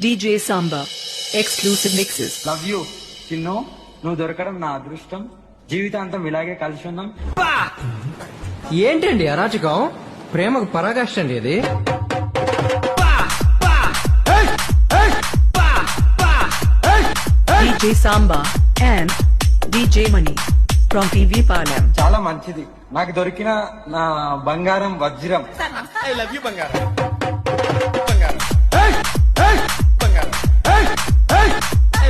DJ Samba. Exclusive mixes. Love you Chinnu, నువ్వు దొరకడం నా అదృష్టం. జీవితాంతం ఇలాగే కలిసి ఉందాం. ఏంటండి అరాచకం? ప్రేమకు పరాకాష్ట అండి ఇది. DJ Samba and DJ Mani from PV Palam. చాలా మంచిది, నాకు దొరికిన నా బంగారం వజ్రం. ఐ లవ్ యూ బంగారం.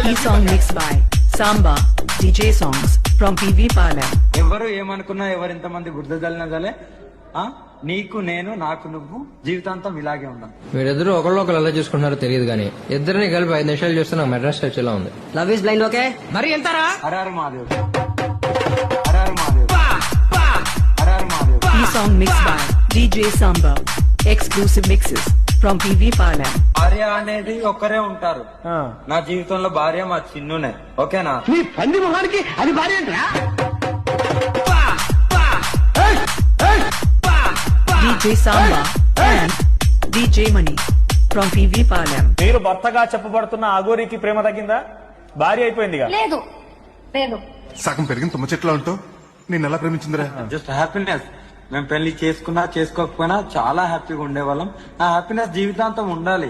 E song mixed by Samba DJ songs from PV Palam. ఎవరు ఏమనుకున్నా, ఎవరింతమంది గుర్తుదలినా సరే, నీకు నేను, నాకు నువ్వు, జీవితాంతం ఇలాగే ఉందాం. వీరిద్దరూ ఒకళ్ళు ఎలా చూసుకుంటున్నారో తెలియదు కానీ ఇద్దరిని కలిపి 5 నిమిషాలు చూస్తే నాకు మెడ్రాస్ టచ్ ఎలా ఉంది. Love is blind okay. మరి ఎంతరా? హరారు మాదేవ్, హరారు మాదేవ్, హరారు మాదేవ్. E song mixed by DJ Samba. Exclusive mixes from PV Palam. భార్య అనేది ఒక్కరే ఉంటారు. నా జీవితంలో భార్య మా చిన్నునే. ఓకేనా? నీ పంది మొహానికి అది భార్య ఏంట్రా? DJ Samba and DJ Mani from PV Palam. మీరు భర్తగా చెప్పబడుతున్న అఘోరికి ప్రేమ తగ్గిందా? భార్య అయిపోయిందిగా. లేదు లేదు. సగం పెరిగిన తుమ్మ చెట్లా ఉంటావు. నేను ఎలా ప్రేమించిందిరా? Just happiness. మేము పెళ్లి చేసుకున్నా చేసుకోకపోయినా చాలా హ్యాపీగా ఉండేవాళ్ళం. ఆ హ్యాపీనెస్ జీవితాంతం ఉండాలి.